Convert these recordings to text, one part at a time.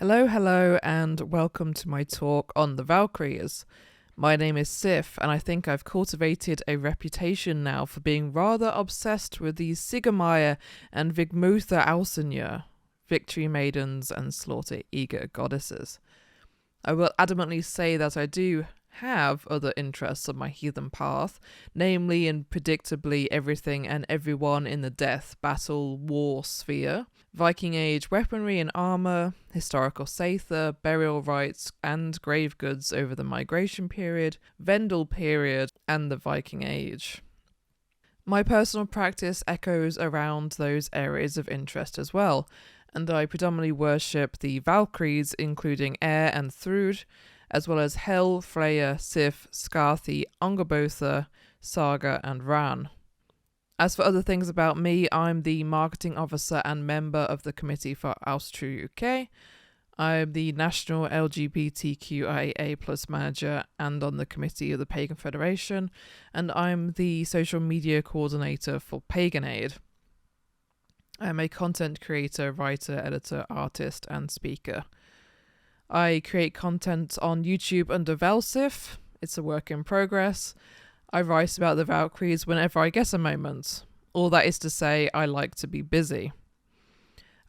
Hello, and welcome to my talk on the Valkyries. My name is Sif, and I think I've cultivated a reputation now for being rather obsessed with the Sigurmaya and Vigmutha Alsinja, victory maidens and slaughter-eager goddesses. I will adamantly say that I do have other interests on my heathen path, namely and predictably everything and everyone in the death, battle, war sphere, Viking Age weaponry and armour, historical Sather, burial rites and grave goods over the migration period, Vendel period, and the Viking Age. My personal practice echoes around those areas of interest as well, and I predominantly worship the Valkyries, including Air and Thrud, as well as Hel, Freyja, Sif, Skarthi, Angabotha, Saga, and Ran. As for other things about me, I'm the marketing officer and member of the committee for Asatru UK. I'm the national LGBTQIA+ manager and on the committee of the Pagan Federation, and I'm the social media coordinator for Pagan Aid. I'm a content creator, writer, editor, artist, and speaker. I create content on YouTube under Valsif. It's a work in progress. I write about the Valkyries whenever I get a moment. All that is to say, I like to be busy.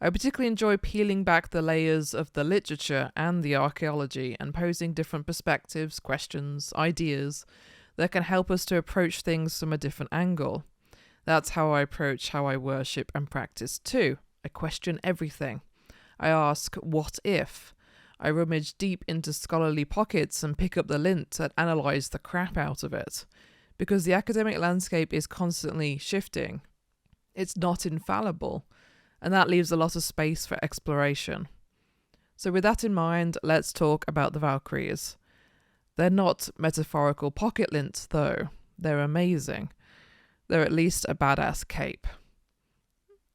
I particularly enjoy peeling back the layers of the literature and the archaeology and posing different perspectives, questions, ideas that can help us to approach things from a different angle. That's how I approach how I worship and practice too. I question everything. I ask, what if? I rummage deep into scholarly pockets and pick up the lint and analyse the crap out of it. Because the academic landscape is constantly shifting. It's not infallible, and that leaves a lot of space for exploration. So with that in mind, let's talk about the Valkyries. They're not metaphorical pocket lint, though. They're amazing. They're at least a badass cape.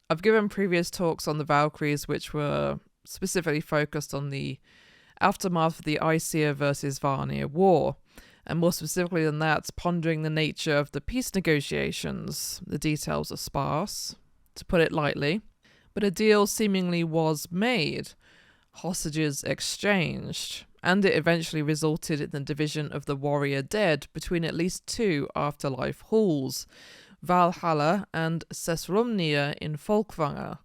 I've given previous talks on the Valkyries which were specifically focused on the aftermath of the Aesir versus Vanir war, and more specifically than that, pondering the nature of the peace negotiations. The details are sparse, to put it lightly, but a deal seemingly was made, hostages exchanged, and it eventually resulted in the division of the warrior dead between at least two afterlife halls, Valhalla and Sessrumnir in Folkvanger,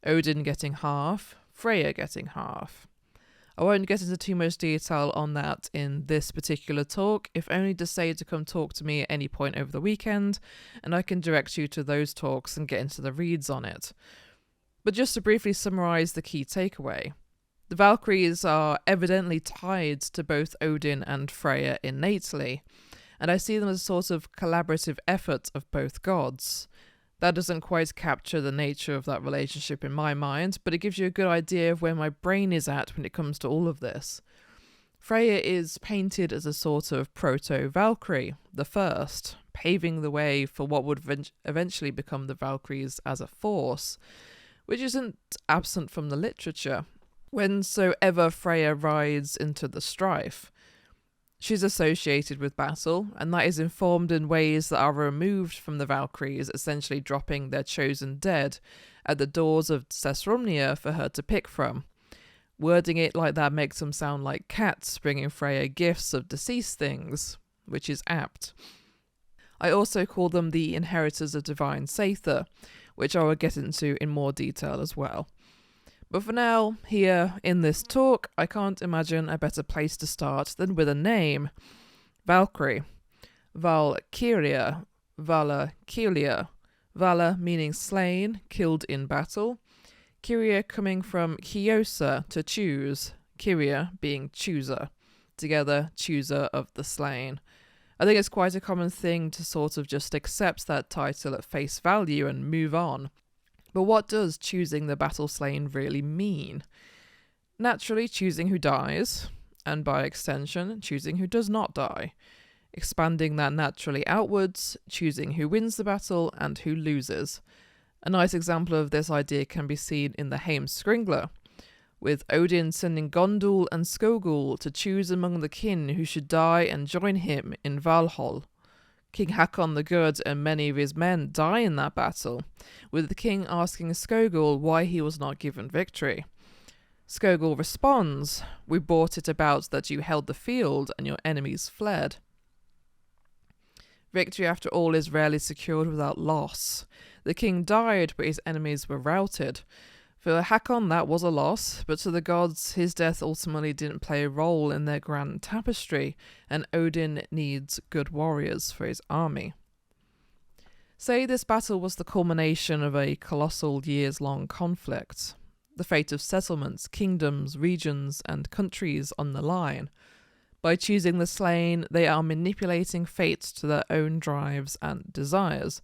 Odin getting half, Freyja getting half. I won't get into too much detail on that in this particular talk, if only to say to come talk to me at any point over the weekend, and I can direct you to those talks and get into the reads on it. But just to briefly summarise the key takeaway, the Valkyries are evidently tied to both Odin and Freyja innately, and I see them as a sort of collaborative effort of both gods. That doesn't quite capture the nature of that relationship in my mind, but it gives you a good idea of where my brain is at when it comes to all of this. Freyja is painted as a sort of proto-Valkyrie, the first, paving the way for what would eventually become the Valkyries as a force, which isn't absent from the literature. Whensoever Freyja rides into the strife, she's associated with battle, and that is informed in ways that are removed from the Valkyries, essentially dropping their chosen dead at the doors of Sessrumnir for her to pick from. Wording it like that makes them sound like cats bringing Freyja gifts of deceased things, which is apt. I also call them the inheritors of divine Sather, which I will get into in more detail as well. But for now, here in this talk, I can't imagine a better place to start than with a name. Valkyrie. Valkyrjur. Valkyrjur. Vala meaning slain, killed in battle. Kyrja coming from kiosa, to choose. Kyrja being chooser. Together, chooser of the slain. I think it's quite a common thing to sort of just accept that title at face value and move on. But what does choosing the battle slain really mean? Naturally, choosing who dies, and by extension, choosing who does not die. Expanding that naturally outwards, choosing who wins the battle and who loses. A nice example of this idea can be seen in the Heimskringla, with Odin sending Gondul and Skogul to choose among the kin who should die and join him in Valhall. King Hakon the Good and many of his men die in that battle, with the king asking Skogul why he was not given victory. Skogul responds, "We brought it about that you held the field and your enemies fled." Victory, after all, is rarely secured without loss. The king died, but his enemies were routed. For Hakon, that was a loss, but to the gods, his death ultimately didn't play a role in their grand tapestry, and Odin needs good warriors for his army. Say this battle was the culmination of a colossal years-long conflict. The fate of settlements, kingdoms, regions, and countries on the line. By choosing the slain, they are manipulating fate to their own drives and desires.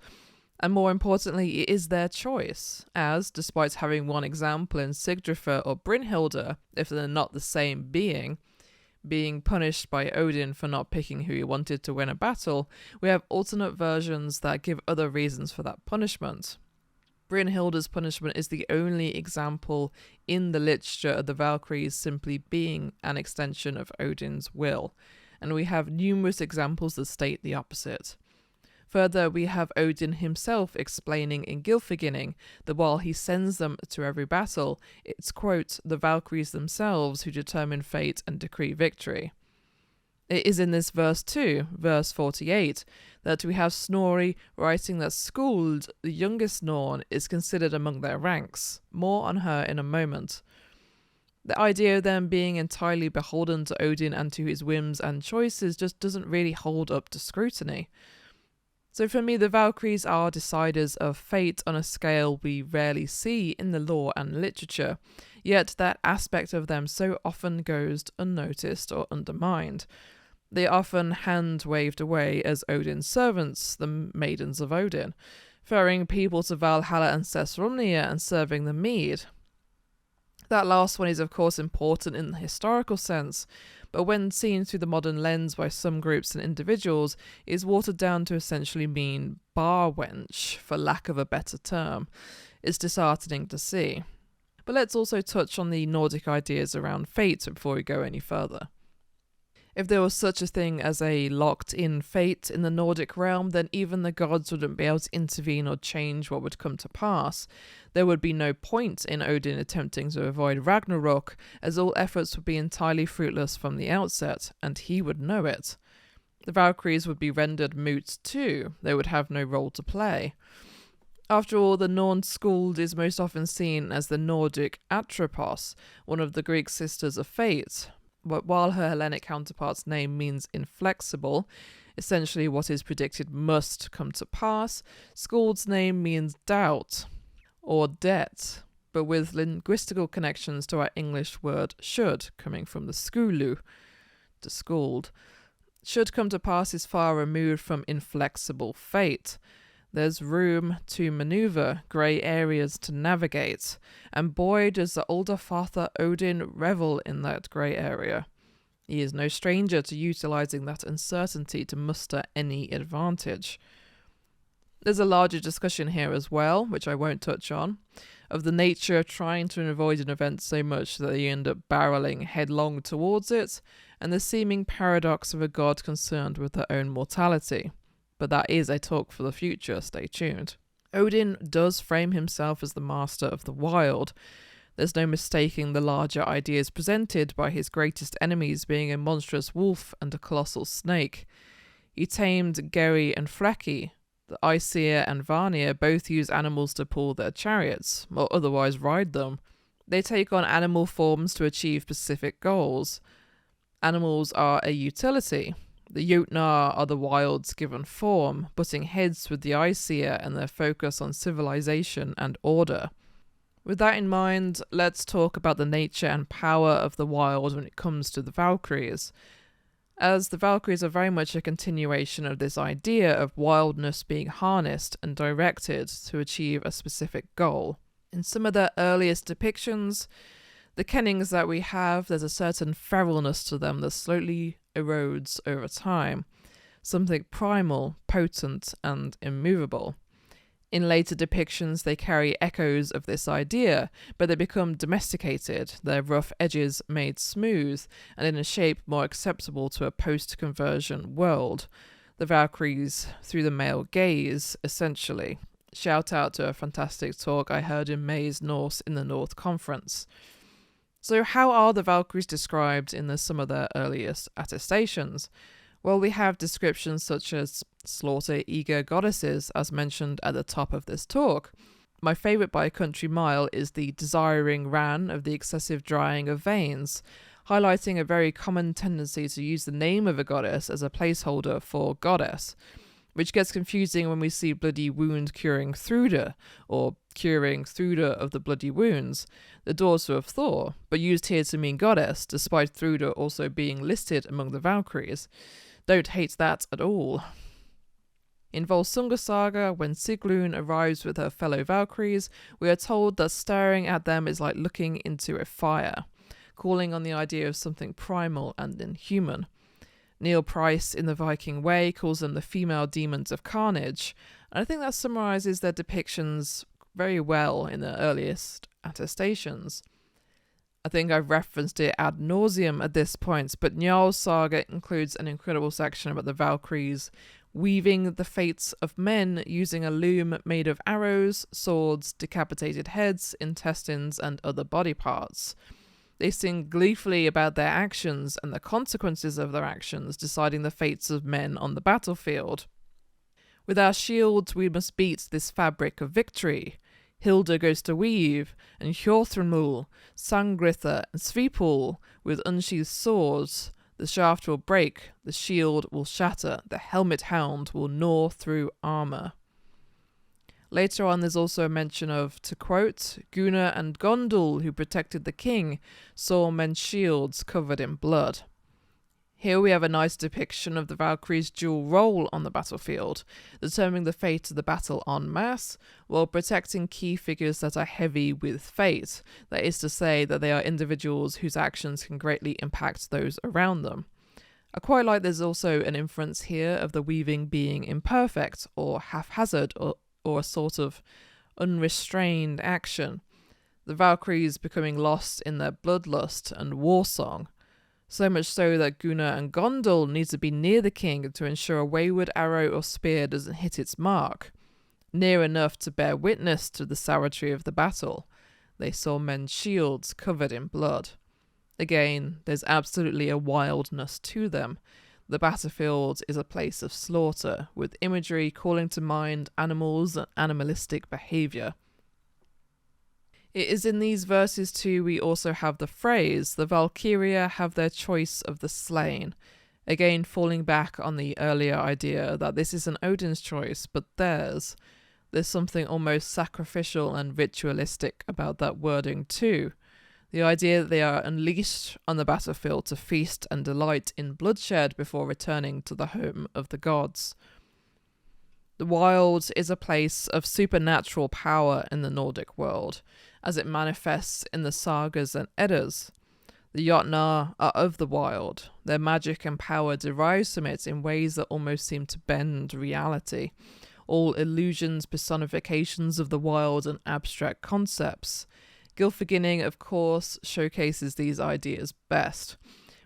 And more importantly, it is their choice, as, despite having one example in Sigdrifa or Brynhilda, if they're not the same being punished by Odin for not picking who he wanted to win a battle, we have alternate versions that give other reasons for that punishment. Brynhilda's punishment is the only example in the literature of the Valkyries simply being an extension of Odin's will, and we have numerous examples that state the opposite. Further, we have Odin himself explaining in Gylfaginning that while he sends them to every battle, it's, quote, the Valkyries themselves who determine fate and decree victory. It is in this verse too, verse 48, that we have Snorri writing that Skuld, the youngest Norn, is considered among their ranks. More on her in a moment. The idea of them being entirely beholden to Odin and to his whims and choices just doesn't really hold up to scrutiny. So for me, the Valkyries are deciders of fate on a scale we rarely see in the lore and literature, yet that aspect of them so often goes unnoticed or undermined. They are often hand-waved away as Odin's servants, the maidens of Odin, ferrying people to Valhalla and Sessrumnir and serving the mead. That last one is of course important in the historical sense, but when seen through the modern lens by some groups and individuals, is watered down to essentially mean bar wench, for lack of a better term. It's disheartening to see. But let's also touch on the Nordic ideas around fate before we go any further. If there was such a thing as a locked-in fate in the Nordic realm, then even the gods wouldn't be able to intervene or change what would come to pass. There would be no point in Odin attempting to avoid Ragnarok, as all efforts would be entirely fruitless from the outset, and he would know it. The Valkyries would be rendered moot too. They would have no role to play. After all, the Norn Skuld is most often seen as the Nordic Atropos, one of the Greek sisters of fate. But while her Hellenic counterpart's name means inflexible, essentially what is predicted must come to pass, Skuld's name means doubt or debt, but with linguistical connections to our English word should, coming from the skulu, to skuld. Should come to pass is far removed from inflexible fate. There's room to maneuver, grey areas to navigate, and boy does the older father Odin revel in that grey area. He is no stranger to utilising that uncertainty to muster any advantage. There's a larger discussion here as well, which I won't touch on, of the nature of trying to avoid an event so much that you end up barreling headlong towards it, and the seeming paradox of a god concerned with their own mortality. But that is a talk for the future, stay tuned. Odin does frame himself as the master of the wild. There's no mistaking the larger ideas presented by his greatest enemies being a monstrous wolf and a colossal snake. He tamed Geri and Freki. The Aesir and Vanir both use animals to pull their chariots, or otherwise ride them. They take on animal forms to achieve specific goals. Animals are a utility. The Jotnar are the wild's given form, butting heads with the Aesir and their focus on civilization and order. With that in mind, let's talk about the nature and power of the wild when it comes to the Valkyries, as the Valkyries are very much a continuation of this idea of wildness being harnessed and directed to achieve a specific goal. In some of their earliest depictions, the kennings that we have, there's a certain feralness to them that slowly erodes over time, something primal, potent, and immovable. In later depictions, they carry echoes of this idea, but they become domesticated, their rough edges made smooth, and in a shape more acceptable to a post-conversion world. The Valkyries through the male gaze, essentially. Shout out to a fantastic talk I heard in May's Norse in the North Conference. So how are the Valkyries described in some of their earliest attestations? Well, we have descriptions such as slaughter-eager goddesses, as mentioned at the top of this talk. My favourite by a country mile is the desiring ran of the excessive drying of veins, highlighting a very common tendency to use the name of a goddess as a placeholder for goddess, which gets confusing when we see bloody wound curing Thruda, or curing Thruda of the bloody wounds, the daughter of Thor, but used here to mean goddess, despite Thruda also being listed among the Valkyries. Don't hate that at all. In Volsunga Saga, when Sigrun arrives with her fellow Valkyries, we are told that staring at them is like looking into a fire, calling on the idea of something primal and inhuman. Neil Price in The Viking Way calls them the female demons of carnage, and I think that summarises their depictions very well in the earliest attestations. I think I've referenced it ad nauseum at this point, but Njarl's saga includes an incredible section about the Valkyries weaving the fates of men using a loom made of arrows, swords, decapitated heads, intestines, and other body parts. They sing gleefully about their actions and the consequences of their actions, deciding the fates of men on the battlefield. With our shields we must beat this fabric of victory. Hilda goes to weave, and Hjorthrimul, Sangritha, and Svipul, with unsheathed swords, the shaft will break, the shield will shatter, the helmet hound will gnaw through armour. Later on there's also a mention of, to quote, Gunnar and Gondul, who protected the king, saw men's shields covered in blood. Here we have a nice depiction of the Valkyries' dual role on the battlefield, determining the fate of the battle en masse, while protecting key figures that are heavy with fate, that is to say that they are individuals whose actions can greatly impact those around them. I quite like there's also an inference here of the weaving being imperfect, or haphazard, or a sort of unrestrained action, the Valkyries becoming lost in their bloodlust and war song. So much so that Gunnar and Gondul need to be near the king to ensure a wayward arrow or spear doesn't hit its mark. Near enough to bear witness to the savagery of the battle, they saw men's shields covered in blood. Again, there's absolutely a wildness to them. The battlefield is a place of slaughter, with imagery calling to mind animals and animalistic behaviour. It is in these verses too we also have the phrase, the Valkyrjur have their choice of the slain, again falling back on the earlier idea that this isn't Odin's choice but theirs. There's something almost sacrificial and ritualistic about that wording too. The idea that they are unleashed on the battlefield to feast and delight in bloodshed before returning to the home of the gods. The wild is a place of supernatural power in the Nordic world, as it manifests in the sagas and Eddas. The Jotnar are of the wild. Their magic and power derives from it in ways that almost seem to bend reality. All illusions, personifications of the wild and abstract concepts. Gylfaginning, of course, showcases these ideas best,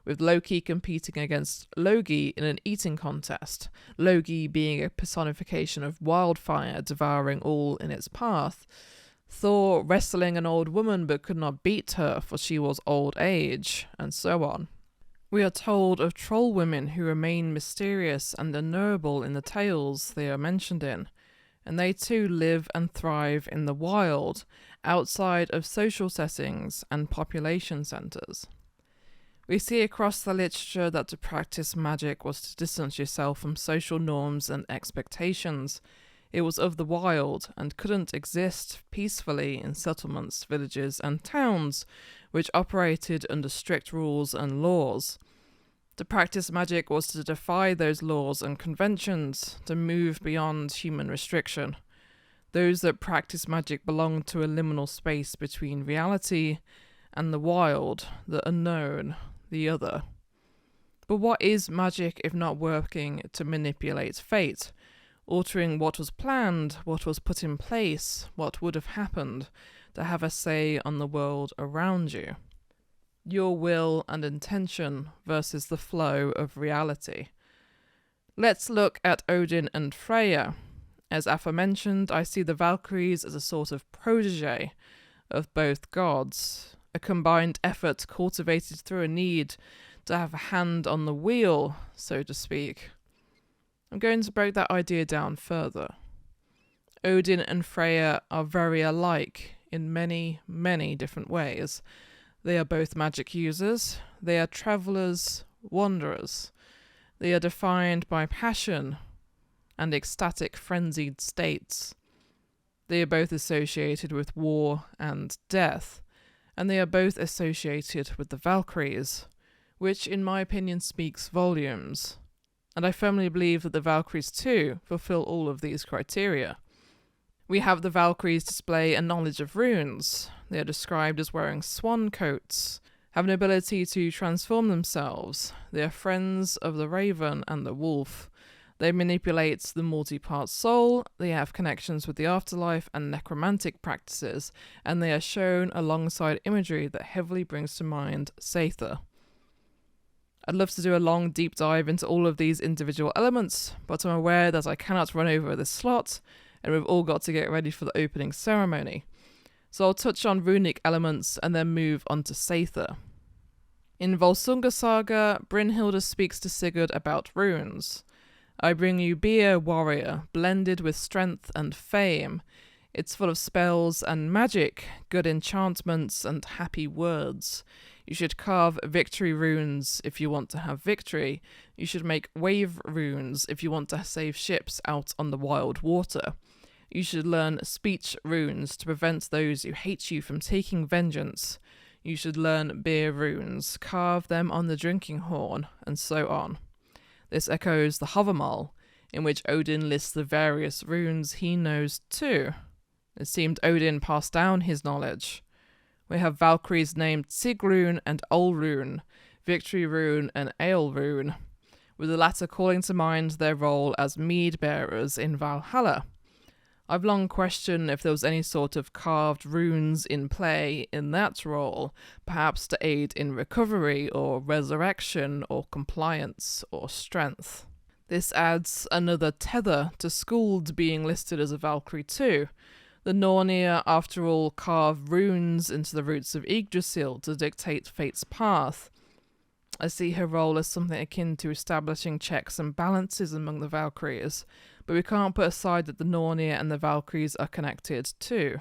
with Loki competing against Logi in an eating contest, Logi being a personification of wildfire devouring all in its path, Thor wrestling an old woman but could not beat her for she was old age, and so on. We are told of troll women who remain mysterious and unknowable in the tales they are mentioned in, and they too live and thrive in the wild, outside of social settings and population centres. We see across the literature that to practice magic was to distance yourself from social norms and expectations. It was of the wild and couldn't exist peacefully in settlements, villages, and towns, which operated under strict rules and laws. To practice magic was to defy those laws and conventions, to move beyond human restriction. Those that practice magic belonged to a liminal space between reality and the wild, the unknown, the other. But what is magic if not working to manipulate fate, altering what was planned, what was put in place, what would have happened, to have a say on the world around you? Your will and intention versus the flow of reality. Let's look at Odin and Freya. As aforementioned, I see the Valkyries as a sort of protege of both gods, a combined effort cultivated through a need to have a hand on the wheel, so to speak. I'm going to break that idea down further. Odin and Freya are very alike in many, many different ways. They are both magic users, they are travellers, wanderers. They are defined by passion and ecstatic frenzied states. They are both associated with war and death, and they are both associated with the Valkyries, which in my opinion speaks volumes. And I firmly believe that the Valkyries too fulfill all of these criteria. We have the Valkyries display a knowledge of runes. They are described as wearing swan coats, have an ability to transform themselves. They are friends of the raven and the wolf. They manipulate the multi-part soul, they have connections with the afterlife and necromantic practices, and they are shown alongside imagery that heavily brings to mind Seithr. I'd love to do a long deep dive into all of these individual elements, but I'm aware that I cannot run over this slot, and we've all got to get ready for the opening ceremony. So I'll touch on runic elements and then move on to Seithr. In Volsunga Saga, Brynhilde speaks to Sigurd about runes. I bring you beer, warrior, blended with strength and fame. It's full of spells and magic, good enchantments and happy words. You should carve victory runes if you want to have victory. You should make wave runes if you want to save ships out on the wild water. You should learn speech runes to prevent those who hate you from taking vengeance. You should learn beer runes, carve them on the drinking horn, and so on. This echoes the Havamal, in which Odin lists the various runes he knows too. It seemed Odin passed down his knowledge. We have Valkyries named Sigrun and Olrun, Victory Rune and Ale Rune, with the latter calling to mind their role as mead bearers in Valhalla. I've long questioned if there was any sort of carved runes in play in that role, perhaps to aid in recovery or resurrection or compliance or strength. This adds another tether to Skuld being listed as a Valkyrie too. The Nornir, after all, carve runes into the roots of Yggdrasil to dictate fate's path. I see her role as something akin to establishing checks and balances among the Valkyries, but we can't put aside that the Nornir and the Valkyries are connected too,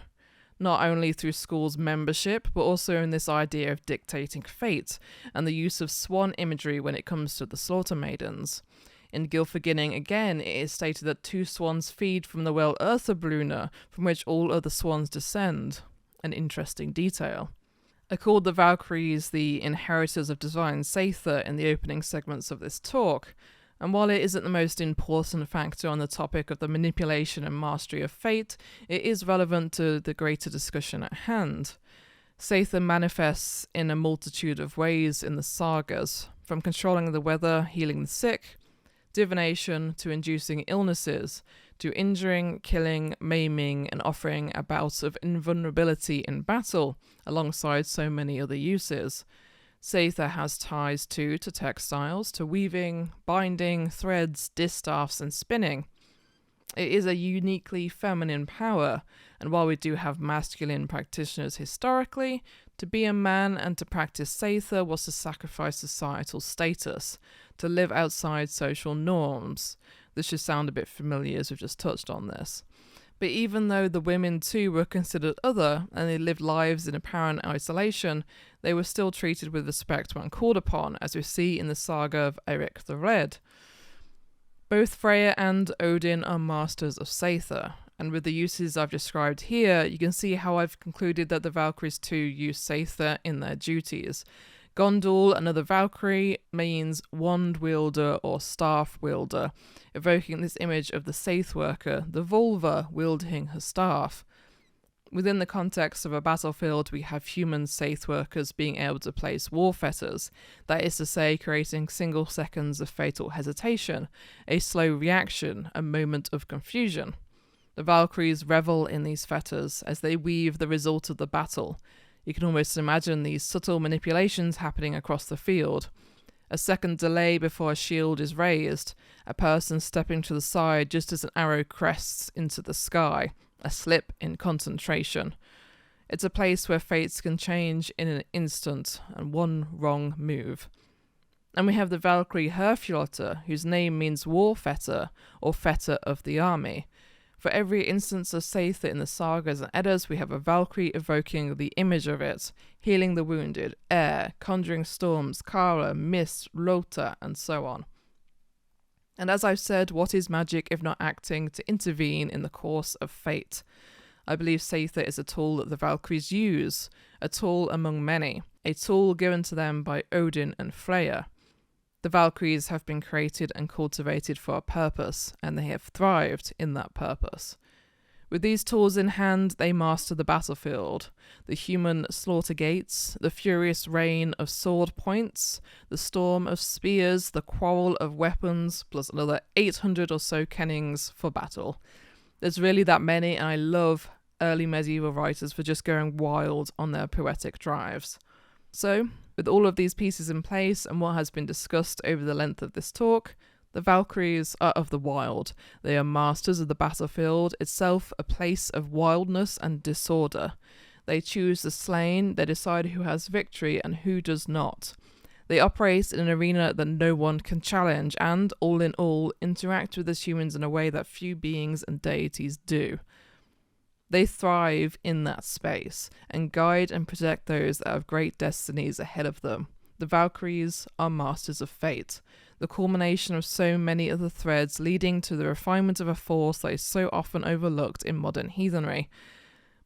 not only through Skull's membership, but also in this idea of dictating fate and the use of swan imagery when it comes to the Slaughter Maidens. In Gylfaginning, again, it is stated that 2 swans feed from the well Earthabruna, from which all other swans descend. An interesting detail. I called the Valkyries the inheritors of divine Seithr in the opening segments of this talk, and while it isn't the most important factor on the topic of the manipulation and mastery of fate, it is relevant to the greater discussion at hand. Seithr manifests in a multitude of ways in the sagas, from controlling the weather, healing the sick, divination to inducing illnesses, to injuring, killing, maiming, and offering a bout of invulnerability in battle, alongside so many other uses. Seithr has ties to textiles, to weaving, binding, threads, distaffs, and spinning. It is a uniquely feminine power, and while we do have masculine practitioners historically, to be a man and to practice Seithr was to sacrifice societal status, to live outside social norms. This should sound a bit familiar as we've just touched on this. But even though the women too were considered other, and they lived lives in apparent isolation, they were still treated with respect when called upon, as we see in the saga of Eric the Red. Both Freya and Odin are masters of Seithr, and with the uses I've described here, you can see how I've concluded that the Valkyries too use Seithr in their duties. Gondul, another Valkyrie, means wand wielder or staff wielder, evoking this image of the Seithr worker, the vulva, wielding her staff. Within the context of a battlefield, we have human Seithr workers being able to place war fetters, that is to say, creating single seconds of fatal hesitation, a slow reaction, a moment of confusion. The Valkyries revel in these fetters as they weave the result of the battle. You can almost imagine these subtle manipulations happening across the field. A second delay before a shield is raised, a person stepping to the side just as an arrow crests into the sky, a slip in concentration. It's a place where fates can change in an instant and one wrong move. And we have the Valkyrie Herfjolta, whose name means war fetter, or fetter of the army. For every instance of Seithr in the sagas and Eddas, we have a Valkyrie evoking the image of it, healing the wounded, air, conjuring storms, Kara, mist, Lota, and so on. And as I've said, what is magic if not acting to intervene in the course of fate? I believe Seithr is a tool that the Valkyries use, a tool among many, a tool given to them by Odin and Freya. The Valkyries have been created and cultivated for a purpose, and they have thrived in that purpose. With these tools in hand, they master the battlefield, the human slaughter gates, the furious rain of sword points, the storm of spears, the quarrel of weapons, plus another 800 or so kennings for battle. There's really that many, and I love early medieval writers for just going wild on their poetic drives. So, with all of these pieces in place and what has been discussed over the length of this talk, the Valkyries are of the wild. They are masters of the battlefield, itself a place of wildness and disorder. They choose the slain, they decide who has victory and who does not. They operate in an arena that no one can challenge and, all in all, interact with us humans in a way that few beings and deities do. They thrive in that space and guide and protect those that have great destinies ahead of them. The Valkyries are masters of fate, the culmination of so many other threads leading to the refinement of a force that is so often overlooked in modern heathenry.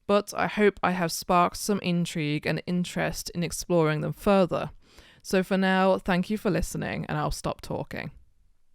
But I hope I have sparked some intrigue and interest in exploring them further. So for now, thank you for listening, and I'll stop talking.